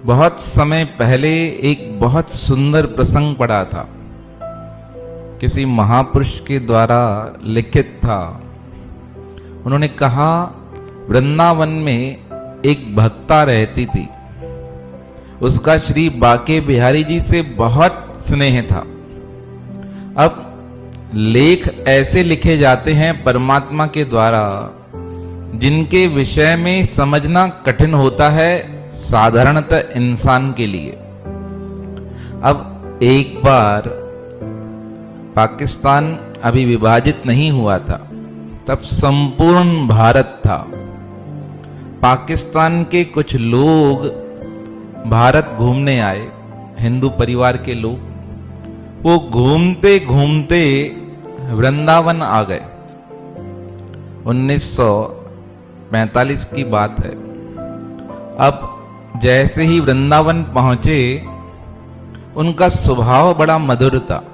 बहुत समय पहले एक बहुत सुंदर प्रसंग पढ़ा था, किसी महापुरुष के द्वारा लिखित था। उन्होंने कहा, वृंदावन में एक भक्ता रहती थी। उसका श्री बाके बिहारी जी से बहुत स्नेह था। अब लेख ऐसे लिखे जाते हैं परमात्मा के द्वारा जिनके विषय में समझना कठिन होता है साधारणतः इंसान के लिए। अब एक बार पाकिस्तान अभी विभाजित नहीं हुआ था, तब संपूर्ण भारत था। पाकिस्तान के कुछ लोग भारत घूमने आए, हिंदू परिवार के लोग। वो घूमते घूमते वृंदावन आ गए। 1945 की बात है। अब जैसे ही वृंदावन पहुंचे, उनका स्वभाव बड़ा मधुर था।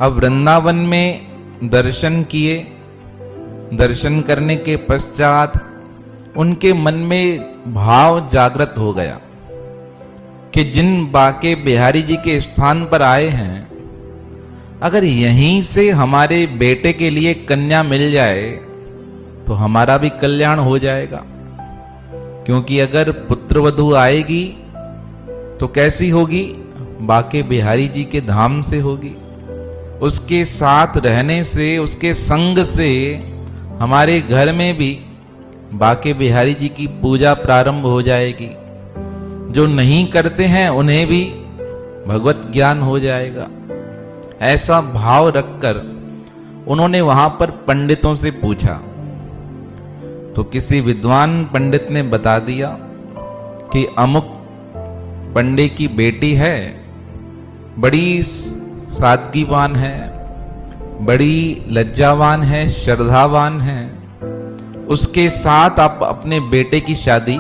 अब वृंदावन में दर्शन किए। दर्शन करने के पश्चात उनके मन में भाव जागृत हो गया कि जिन बाके बिहारी जी के स्थान पर आए हैं, अगर यहीं से हमारे बेटे के लिए कन्या मिल जाए तो हमारा भी कल्याण हो जाएगा। क्योंकि अगर पुत्रवधू आएगी तो कैसी होगी? बाके बिहारी जी के धाम से होगी। उसके साथ रहने से, उसके संग से हमारे घर में भी बाके बिहारी जी की पूजा प्रारंभ हो जाएगी। जो नहीं करते हैं उन्हें भी भगवत ज्ञान हो जाएगा। ऐसा भाव रखकर उन्होंने वहां पर पंडितों से पूछा, तो किसी विद्वान पंडित ने बता दिया कि अमुक पंडित की बेटी है, बड़ी सादगीवान है, बड़ी लज्जावान है, श्रद्धावान है, उसके साथ आप अपने बेटे की शादी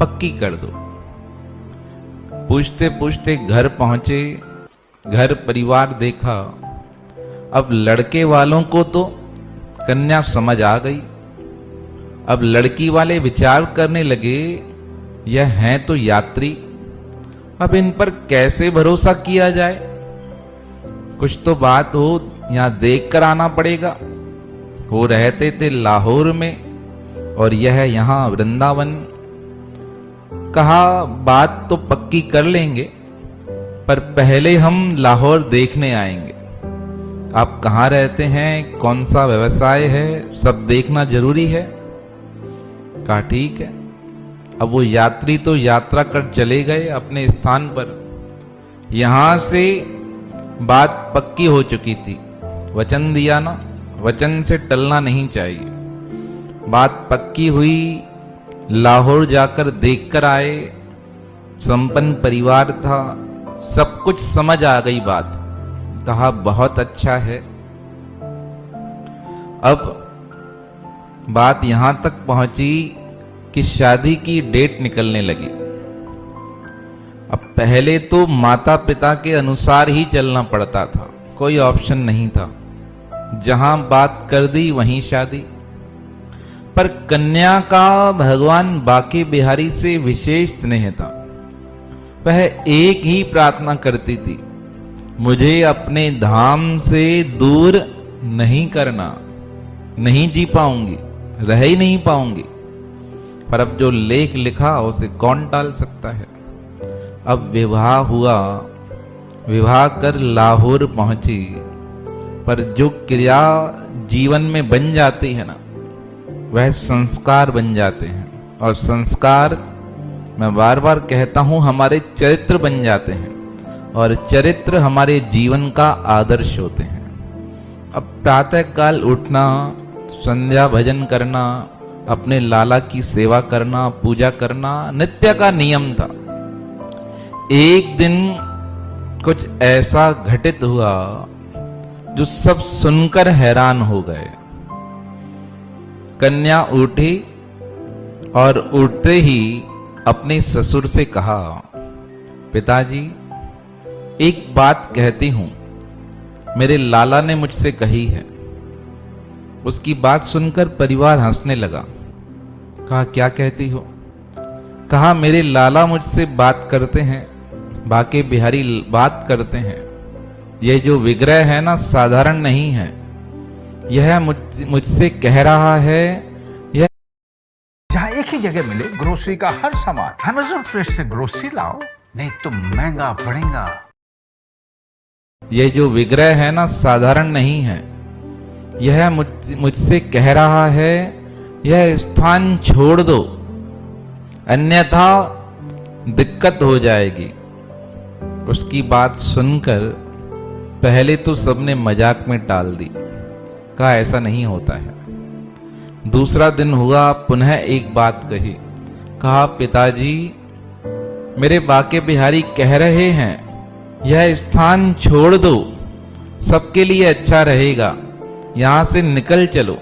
पक्की कर दो। पूछते पूछते घर पहुंचे, घर परिवार देखा। अब लड़के वालों को तो कन्या समझ आ गई। अब लड़की वाले विचार करने लगे, यह हैं तो यात्री, अब इन पर कैसे भरोसा किया जाए? कुछ तो बात हो, यहां देख कर आना पड़ेगा। वो रहते थे लाहौर में और यह यहां वृंदावन। कहा, बात तो पक्की कर लेंगे, पर पहले हम लाहौर देखने आएंगे। आप कहाँ रहते हैं, कौन सा व्यवसाय है, सब देखना जरूरी है। कहा ठीक है। अब वो यात्री तो यात्रा कर चले गए अपने स्थान पर। यहां से बात पक्की हो चुकी थी। वचन दिया ना, वचन से टलना नहीं चाहिए। बात पक्की हुई, लाहौर जाकर देखकर आए। संपन्न परिवार था, सब कुछ समझ आ गई बात। कहा बहुत अच्छा है। अब बात यहां तक पहुंची कि शादी की डेट निकलने लगी। अब पहले तो माता पिता के अनुसार ही चलना पड़ता था, कोई ऑप्शन नहीं था। जहां बात कर दी वहीं शादी। पर कन्या का भगवान बाके बिहारी से विशेष स्नेह था। वह एक ही प्रार्थना करती थी, मुझे अपने धाम से दूर नहीं करना, नहीं जी पाऊंगी, रह ही नहीं पाऊंगी। पर अब जो लेख लिखा उसे कौन टाल सकता है। अब विवाह हुआ, विवाह कर लाहौर पहुंची। पर जो क्रिया जीवन में बन जाती है ना, वह संस्कार बन जाते हैं। और संस्कार, मैं बार बार कहता हूं, हमारे चरित्र बन जाते हैं। और चरित्र हमारे जीवन का आदर्श होते हैं। अब प्रातः काल उठना, संध्या भजन करना, अपने लाला की सेवा करना, पूजा करना नित्य का नियम था। एक दिन कुछ ऐसा घटित हुआ जो सब सुनकर हैरान हो गए। कन्या उठी और उठते ही अपने ससुर से कहा, पिताजी एक बात कहती हूं, मेरे लाला ने मुझसे कही है। उसकी बात सुनकर परिवार हंसने लगा। कहा क्या कहती हो? कहा मेरे लाला मुझसे बात करते हैं, बाके बिहारी बात करते हैं। यह जो विग्रह है ना साधारण नहीं है। यह मुझसे कह रहा है, यह जहां एक ही जगह मिले ग्रोसरी का हर सामान। अमेज़न फ्रेश से ग्रोसरी लाओ, नहीं तो महंगा पड़ेगा। यह जो विग्रह है ना साधारण नहीं है। यह मुझसे कह रहा है, यह स्थान छोड़ दो, अन्यथा दिक्कत हो जाएगी। उसकी बात सुनकर पहले तो सबने मजाक में टाल दी, कहा ऐसा नहीं होता है। दूसरा दिन हुआ, पुनः एक बात कही। कहा पिताजी, मेरे बाके बिहारी कह रहे हैं यह स्थान छोड़ दो, सबके लिए अच्छा रहेगा, यहां से निकल चलो।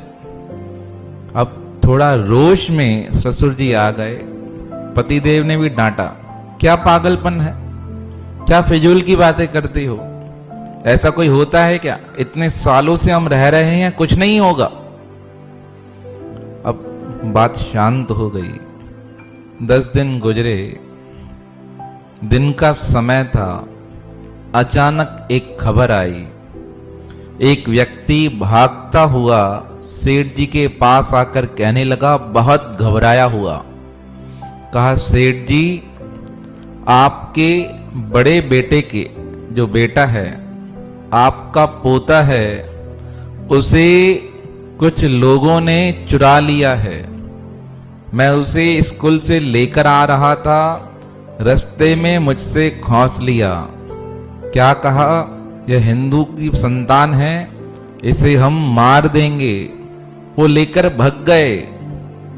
अब थोड़ा रोष में ससुर जी आ गए। पतिदेव ने भी डांटा, क्या पागलपन है, क्या फिजूल की बातें करते हो, ऐसा कोई होता है क्या, इतने सालों से हम रह रहे हैं, कुछ नहीं होगा। अब बात शांत हो गई। 10 दिन गुजरे, दिन का समय था। अचानक एक खबर आई। एक व्यक्ति भागता हुआ सेठ जी के पास आकर कहने लगा, बहुत घबराया हुआ। कहा सेठ जी, आपके बड़े बेटे के जो बेटा है, आपका पोता है, उसे कुछ लोगों ने चुरा लिया है। मैं उसे स्कूल से लेकर आ रहा था, रास्ते में मुझसे खौंस लिया। क्या कहा, यह हिंदू की संतान है, इसे हम मार देंगे। वो लेकर भग गए।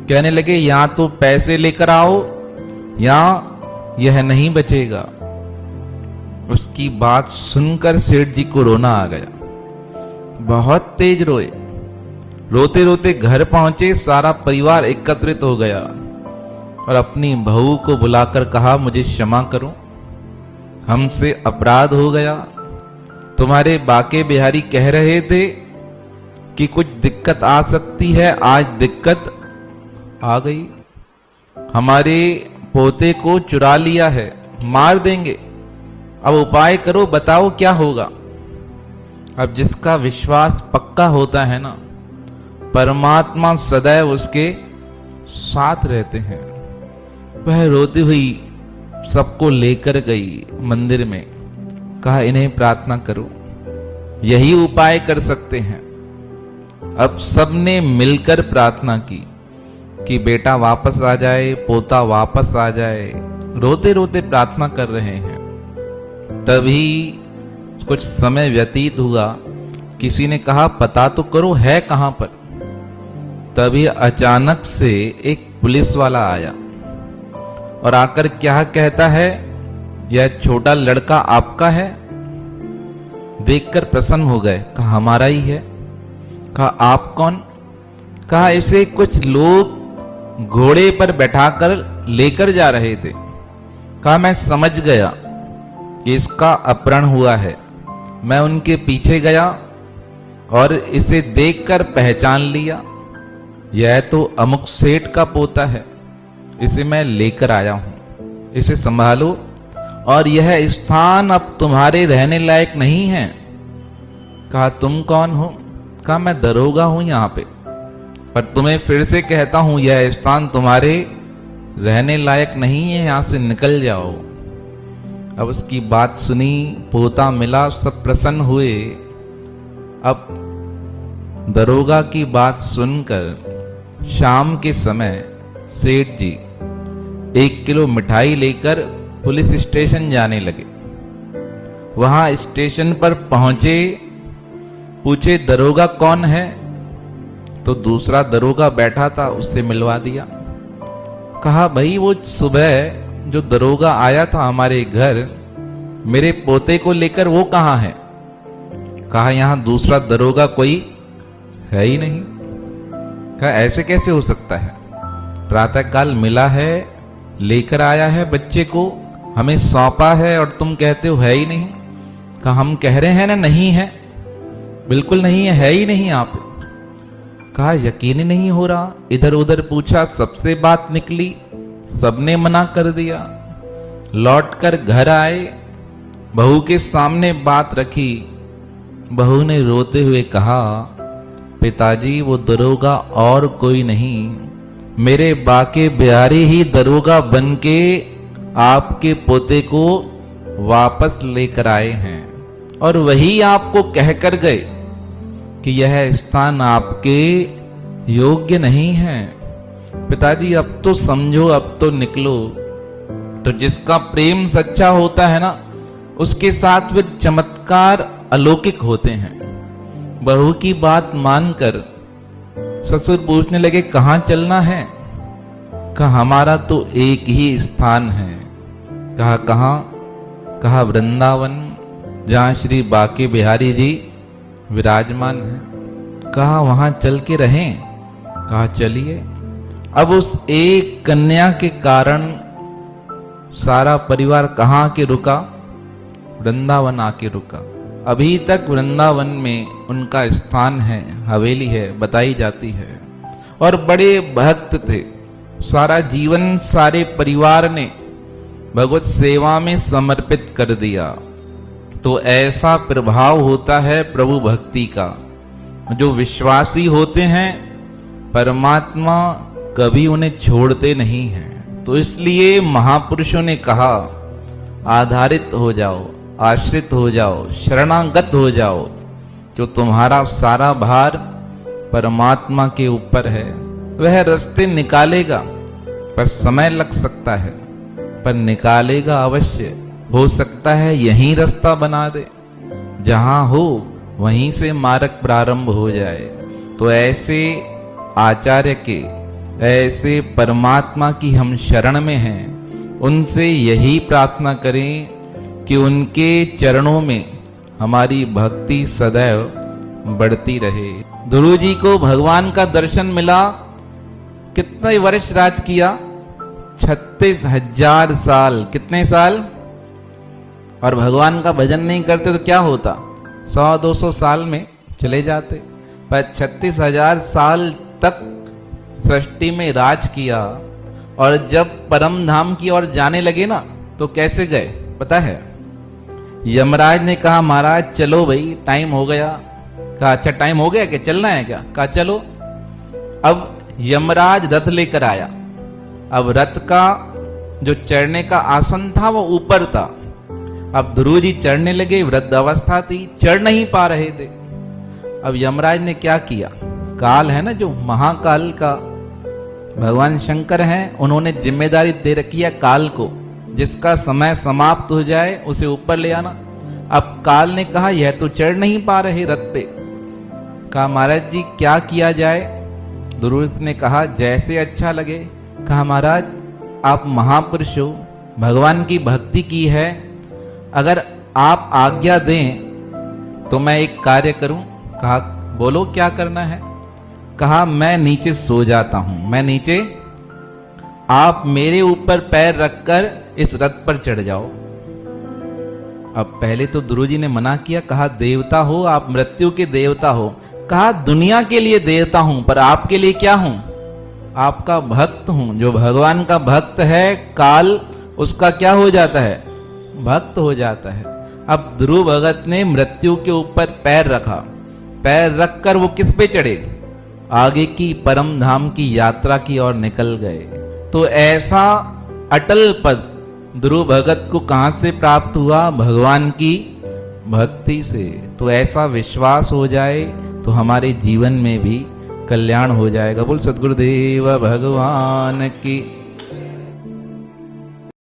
कहने लगे या तो पैसे लेकर आओ या यह नहीं बचेगा। उसकी बात सुनकर सेठ जी को रोना आ गया। बहुत तेज रोए। रोते रोते घर पहुंचे, सारा परिवार एकत्रित हो गया और अपनी बहू को बुलाकर कहा, मुझे क्षमा करो, हमसे अपराध हो गया। तुम्हारे बाके बिहारी कह रहे थे कि कुछ दिक्कत आ सकती है, आज दिक्कत आ गई। हमारे पोते को चुरा लिया है, मार देंगे। अब उपाय करो, बताओ क्या होगा। अब जिसका विश्वास पक्का होता है ना, परमात्मा सदैव उसके साथ रहते हैं। वह रोती हुई सबको लेकर गई मंदिर में। कहा इन्हें प्रार्थना करो, यही उपाय कर सकते हैं। अब सबने मिलकर प्रार्थना की कि बेटा वापस आ जाए, पोता वापस आ जाए। रोते रोते प्रार्थना कर रहे हैं। तभी कुछ समय व्यतीत हुआ। किसी ने कहा पता तो करो है कहां पर। तभी अचानक से एक पुलिस वाला आया और आकर क्या कहता है, यह छोटा लड़का आपका है। देखकर प्रसन्न हो गए। कहा हमारा ही है। कहा आप कौन। कहा इसे कुछ लोग घोड़े पर बैठाकर लेकर जा रहे थे। कहा मैं समझ गया कि इसका अपहरण हुआ है। मैं उनके पीछे गया और इसे देखकर पहचान लिया, यह तो अमुक सेठ का पोता है, इसे मैं लेकर आया हूं, इसे संभालो और यह स्थान अब तुम्हारे रहने लायक नहीं है। कहा तुम कौन हो। कहा मैं दरोगा हूं यहां पे, पर तुम्हें फिर से कहता हूं यह स्थान तुम्हारे रहने लायक नहीं है, यहां से निकल जाओ। अब उसकी बात सुनी, पोता मिला, सब प्रसन्न हुए। अब दरोगा की बात सुनकर शाम के समय सेठ जी 1 किलो मिठाई लेकर पुलिस स्टेशन जाने लगे। वहां स्टेशन पर पहुंचे, पूछे दरोगा कौन है, तो दूसरा दरोगा बैठा था, उससे मिलवा दिया। कहा भाई वो सुबह जो दरोगा आया था हमारे घर मेरे पोते को लेकर, वो कहां है। कहा यहां दूसरा दरोगा कोई है ही नहीं। कहा ऐसे कैसे हो सकता है, प्रातःकाल मिला है, लेकर आया है बच्चे को, हमें सौंपा है और तुम कहते हो है ही नहीं। कहा हम कह रहे हैं ना नहीं है, बिल्कुल नहीं है ही नहीं आप। कहा यकीन ही नहीं हो रहा। इधर उधर पूछा, सबसे बात निकली, सबने मना कर दिया। लौटकर घर आए, बहू के सामने बात रखी। बहू ने रोते हुए कहा, पिताजी वो दरोगा और कोई नहीं, मेरे बाके बिहारी ही दरोगा बनके आपके पोते को वापस लेकर आए हैं और वही आपको कहकर गए कि यह स्थान आपके योग्य नहीं है। पिताजी अब तो समझो, अब तो निकलो। तो जिसका प्रेम सच्चा होता है ना, उसके साथ फिर चमत्कार अलौकिक होते हैं। बहू की बात मानकर ससुर पूछने लगे, कहाँ चलना है? कहा, हमारा तो एक ही स्थान है। कहा, कहाँ? कहा, वृंदावन, जहां श्री बाके बिहारी जी विराजमान हैं। कहा, वहां चल के रहें? कहा, चलिए। अब उस एक कन्या के कारण सारा परिवार कहाँ आके रुका? वृंदावन आके रुका। अभी तक वृंदावन में उनका स्थान है, हवेली है, बताई जाती है। और बड़े भक्त थे। सारा जीवन सारे परिवार ने भगवत सेवा में समर्पित कर दिया। तो ऐसा प्रभाव होता है प्रभु भक्ति का। जो विश्वासी होते हैं, परमात्मा कभी उन्हें छोड़ते नहीं हैं। तो इसलिए महापुरुषों ने कहा, आधारित हो जाओ, आश्रित हो जाओ, शरणागत हो जाओ। जो तुम्हारा सारा भार परमात्मा के ऊपर है, वह रास्ते निकालेगा, पर समय लग सकता है, पर निकालेगा अवश्य। हो सकता है यहीं रास्ता बना दे, जहां हो वहीं से मार्ग प्रारंभ हो जाए। तो ऐसे आचार्य के, ऐसे परमात्मा की हम शरण में हैं। उनसे यही प्रार्थना करें कि उनके चरणों में हमारी भक्ति सदैव बढ़ती रहे। ध्रुव जी को भगवान का दर्शन मिला। कितने वर्ष राज किया? 36,000 साल। कितने साल? और भगवान का भजन नहीं करते तो क्या होता? 100-200 साल में चले जाते। पर 36,000 साल तक सृष्टि में राज किया। और जब परम धाम की ओर जाने लगे ना, तो कैसे गए पता है? यमराज ने कहा, महाराज चलो भाई, टाइम हो गया। कहा, अच्छा टाइम हो गया क्या, चलना है क्या? कहा, चलो। अब यमराज रथ लेकर आया। अब रथ का जो चढ़ने का आसन था वो ऊपर था। अब ध्रुव जी चढ़ने लगे, वृद्ध अवस्था थी, चढ़ नहीं पा रहे थे। अब यमराज ने क्या किया? काल है ना, जो महाकाल का भगवान शंकर हैं, उन्होंने जिम्मेदारी दे रखी है काल को, जिसका समय समाप्त हो जाए उसे ऊपर ले आना। अब काल ने कहा, यह तो चढ़ नहीं पा रहे रथ पे। कहा, महाराज जी क्या किया जाए? ध्रुव ने कहा, जैसे अच्छा लगे। कहा, महाराज आप महापुरुष हो, भगवान की भक्ति की है, अगर आप आज्ञा दें तो मैं एक कार्य करूं। कहा, बोलो क्या करना है? कहा, मैं नीचे सो जाता हूं, मैं नीचे, आप मेरे ऊपर पैर रखकर इस रथ पर चढ़ जाओ। अब पहले तो ध्रुव जी ने मना किया। कहा, देवता हो आप, मृत्यु के देवता हो। कहा, दुनिया के लिए देवता हूं, पर आपके लिए क्या हूं? आपका भक्त हूं। जो भगवान का भक्त है, काल उसका क्या हो जाता है? भक्त हो जाता है। अब ध्रुव भगत ने मृत्यु के ऊपर पैर रखा। पैर रखकर वो किस पे चढ़े? आगे की परम धाम की यात्रा की ओर निकल गए। तो ऐसा अटल पद ध्रुव भगत को कहां से प्राप्त हुआ? भगवान की भक्ति से। तो ऐसा विश्वास हो जाए तो हमारे जीवन में भी कल्याण हो जाएगा। बोल सद्गुरुदेव भगवान की।